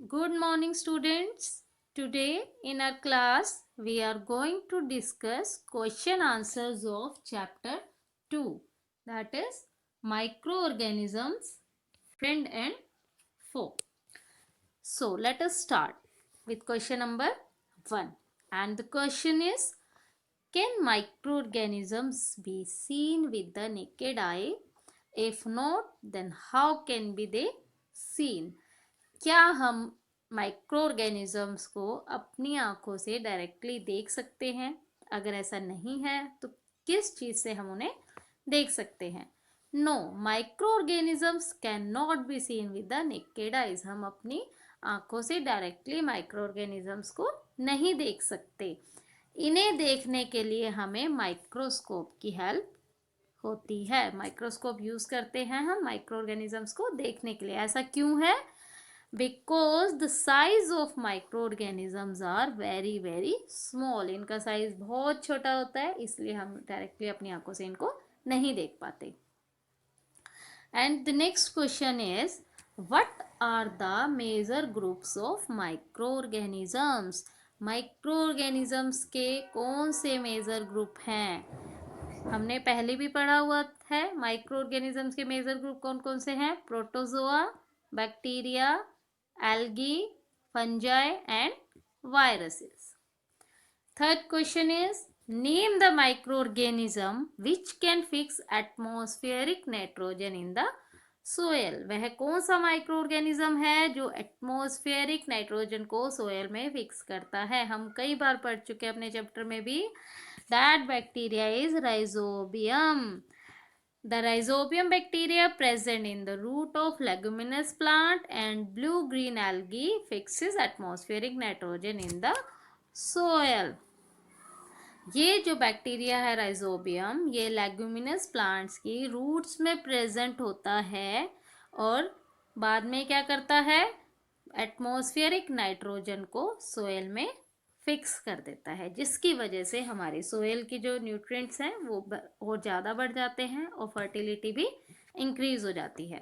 Good morning, students. Today in our class, we are going to discuss question answers of chapter 2, that is microorganisms, friend and foe. So let us start with question number 1. And the question is, can microorganisms be seen with the naked eye? If not, then how can be they seen? क्या हम micro organisms को अपनी आंखों से directly देख सकते हैं? अगर ऐसा नहीं है तो किस चीज से हम उन्हें देख सकते हैं? No, micro organisms can not be seen with the naked eyes. हम अपनी आंखों से डायरेक्टली माइक्रो ऑर्गेनिजम्स को नहीं देख सकते. इन्हें देखने के लिए हमें माइक्रोस्कोप की हेल्प होती है. माइक्रोस्कोप यूज करते हैं हम माइक्रो ऑर्गेनिजम्स को देखने के लिए. ऐसा क्यों है? Because the size of micro organisms are very very small. इनका साइज बहुत छोटा होता है, इसलिए हम डायरेक्टली अपनी आंखों से इनको नहीं देख पाते. And the next question is, what are the major groups of micro organisms? Micro organisms के कौन से मेजर ग्रुप हैं? हमने पहले भी पढ़ा हुआ है. माइक्रो ऑर्गेनिजम्स के मेजर ग्रुप कौन कौन से हैं? Protozoa, bacteria, algae, fungi and viruses. Third question is, name the microorganism which can fix atmospheric nitrogen in the soil. वह कौन सा माइक्रो ऑर्गेनिज्म है जो एटमॉस्फेरिक नाइट्रोजन को सोयल में फिक्स करता है? हम कई बार पढ़ चुके हैं अपने चैप्टर में भी. That bacteria is rhizobium. The rhizobium bacteria present in the root of leguminous plant and blue-green algae fixes atmospheric nitrogen in the soil. ये जो बैक्टीरिया है राइजोबियम, ये लेगुमिनस प्लांट्स की रूट्स में प्रेजेंट होता है और बाद में क्या करता है? एटमॉस्फेरिक नाइट्रोजन को सोयल में फिक्स कर देता है, जिसकी वजह से हमारी सोयल की जो न्यूट्रिएंट्स हैं वो ज़्यादा बढ़ जाते हैं और फर्टिलिटी भी इंक्रीज हो जाती है.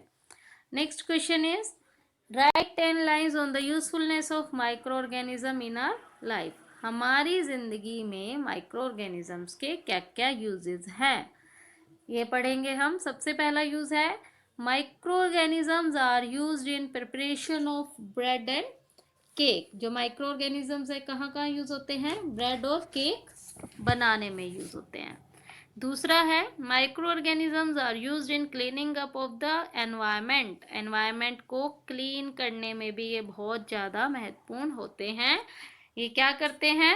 Next question is, write 10 lines on the usefulness of micro organism in our life. हमारी ज़िंदगी में माइक्रो ऑर्गेनिजम्स के क्या क्या यूजेस हैं, ये पढ़ेंगे हम. सबसे पहला यूज़ है, micro organisms are used in preparation of bread and cake. जो माइक्रो ऑर्गेनिजम्स है कहाँ कहाँ यूज होते हैं? ब्रेड और केक बनाने में यूज होते हैं. दूसरा है, micro organisms are used in cleaning up of the environment. Environment को क्लीन करने में भी ये बहुत ज़्यादा महत्वपूर्ण होते हैं. ये क्या करते हैं?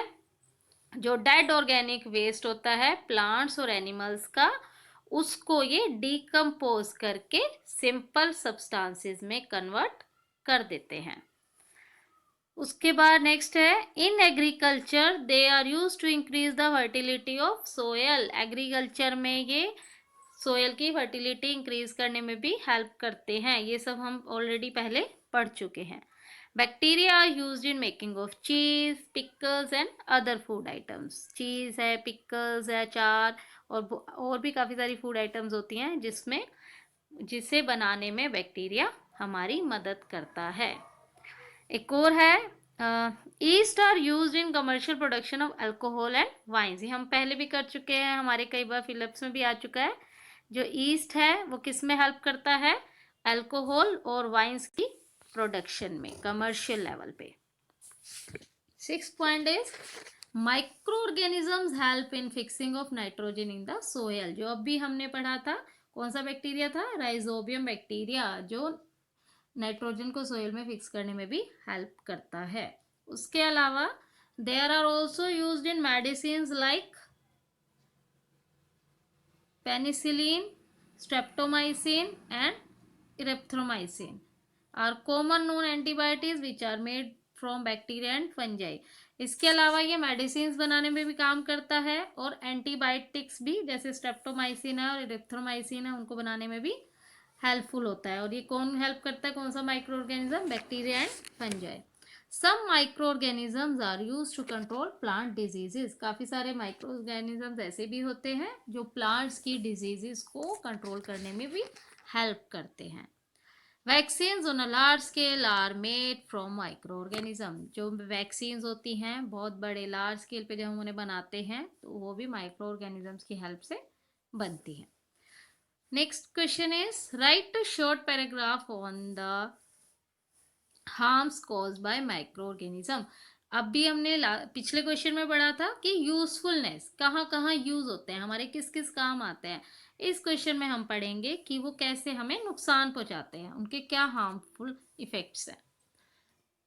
जो डेड ऑर्गेनिक वेस्ट होता है प्लांट्स और एनिमल्स का, उसको ये डिकम्पोज करके सिंपल सब्सटेंसेस में कन्वर्ट कर देते हैं. उसके बाद नेक्स्ट है, in agriculture they are use to increase the fertility of soil. Agriculture में ये सोयल की फर्टिलिटी इंक्रीज करने में भी हेल्प करते हैं. ये सब हम ऑलरेडी पहले पढ़ चुके हैं. Bacteria are used in making of cheese, pickles and other food items. Cheese है, पिकल्स है, अचार और भी काफ़ी सारी फूड आइटम्स होती हैं जिसे बनाने में बैक्टीरिया हमारी मदद करता है. एक और है, yeast are used in commercial production of alcohol and wines. ये हम पहले भी कर चुके हैं, हमारे कई बार फिलिप्स में भी आ चुका है. जो ईस्ट है वो किस में हेल्प करता है? अल्कोहल और वाइन्स की प्रोडक्शन में, कमर्शियल लेवल पे. 6th point is, micro organisms help in fixing of nitrogen in the soil. जो अभी हमने पढ़ा था, कौन सा बैक्टीरिया था? राइजोबियम बैक्टीरिया, जो नाइट्रोजन को सोयल में फिक्स करने में भी हेल्प करता है. उसके अलावा there are also used in medicine like penicillin, streptomycin and erythromycin are common known antibiotics which are made from bacteria and fungi. इसके अलावा ये मेडिसिन बनाने में भी काम करता है और एंटीबायोटिक्स भी, जैसे स्ट्रेप्टोमाइसिन है और इरेथ्रोमाइसिन है, उनको बनाने में भी हेल्पफुल होता है. और ये कौन हेल्प करता है? कौन सा micro organism? Bacteria and fungi. Some micro organisms are use to control plant diseases. काफ़ी सारे माइक्रो ऑर्गेनिजम्स ऐसे भी होते हैं जो प्लांट्स की डिजीजेस को कंट्रोल करने में भी हेल्प करते हैं. Vaccines on a large scale are made from micro organism. जो वैक्सीन्स होती हैं बहुत बड़े लार्ज स्केल पे जब हम उन्हें बनाते हैं तो वो भी माइक्रो ऑर्गेनिजम्स की हेल्प से बनती हैं। Next question is right a short paragraph on the harms cause by micro organism. अब भी हमने पिछले क्वेश्चन में पढ़ा था कि यूजफुलनेस कहाँ कहाँ यूज होते हैं, हमारे किस किस काम आते हैं। इस क्वेश्चन में हम पढ़ेंगे कि वो कैसे हमें नुकसान पहुंचाते हैं, उनके क्या हार्मफुल इफेक्ट्स हैं।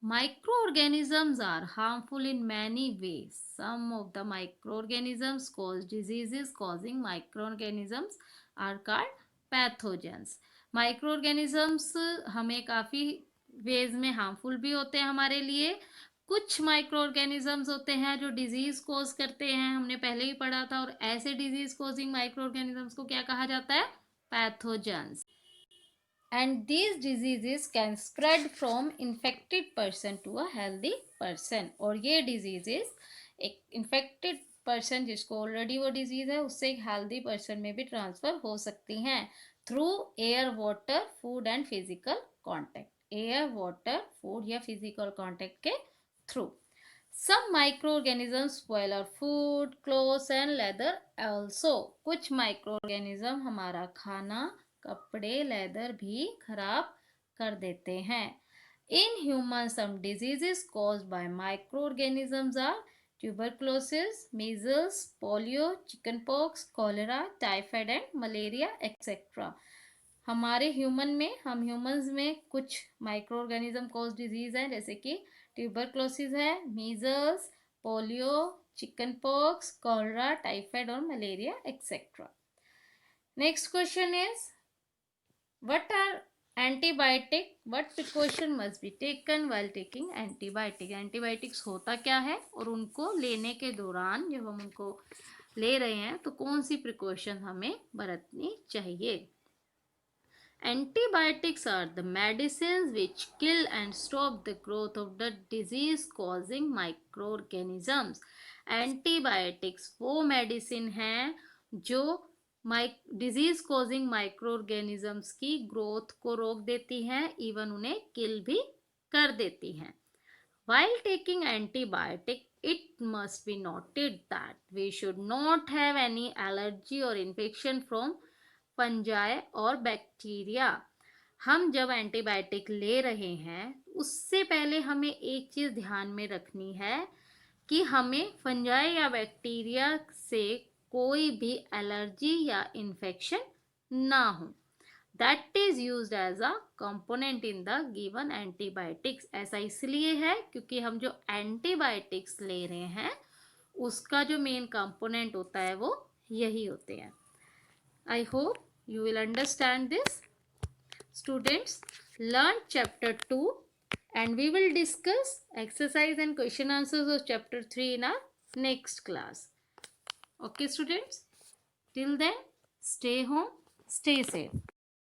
Microorganisms are harmful in many ways. Some of the microorganisms cause diseases. Causing microorganisms are called pathogens. Microorganisms हमें काफ़ी वेज में हार्मफुल भी होते हैं हमारे लिए। कुछ माइक्रो ऑर्गेनिजम्स होते हैं जो डिजीज कोज करते हैं, हमने पहले ही पढ़ा था, और ऐसे डिजीज कोजिंग माइक्रो ऑर्गेनिजम्स को क्या कहा जाता है? Pathogens. And these diseases can spread from infected person to a healthy person। और ये diseases एक infected person जिसको ऑलरेडी वो डिजीज है उससे एक हेल्दी पर्सन में भी ट्रांसफर हो सकती हैं through air, water, food and physical contact. Air, water, food या फिजिकल कांटेक्ट के through. Some microorganisms spoil our food, clothes and leather also। कुछ microorganism हमारा खाना, कपड़े, लेदर भी खराब कर देते हैं। In humans, some diseases caused by microorganisms are tuberculosis, measles, polio, chickenpox, cholera, typhoid and malaria etc। हमारे ह्यूमन में, हम ह्यूमंस में कुछ माइक्रो ऑर्गेनिज्म कॉज डिजीज है, जैसे कि ट्यूबरक्लोसिस है, measles, polio, chicken pox, cholera, typhoid और malaria etcetera. Next question is what are antibiotic, what precaution must be taken while taking antibiotic. Antibiotics होता क्या है और उनको लेने के दौरान जब हम उनको ले रहे हैं तो कौन सी प्रिकॉशन हमें बरतनी चाहिए। Antibiotics are the medicines which kill and stop the growth of the disease causing microorganisms। Antibiotics वो मेडिसिन हैं जो डिजीज कॉजिंग माइक्रो ऑर्गेनिजम्स की ग्रोथ को रोक देती हैं, इवन उन्हें किल भी कर देती हैं। While taking antibiotic, it must be noted that we should not have any allergy or infection from fungi और बैक्टीरिया। हम जब एंटीबायोटिक ले रहे हैं उससे पहले हमें एक चीज़ ध्यान में रखनी है कि हमें फंजाई या बैक्टीरिया से कोई भी एलर्जी या इन्फेक्शन ना हो। That is used as a component in the given antibiotics. ऐसा इसलिए है क्योंकि हम जो एंटीबायोटिक्स ले रहे हैं उसका जो मेन कंपोनेंट होता है वो यही होते हैं। I hope you will understand this. Students, learn chapter 2 and we will discuss exercise and question answers of chapter 3 in our next class. Okay students, till then stay home, stay safe.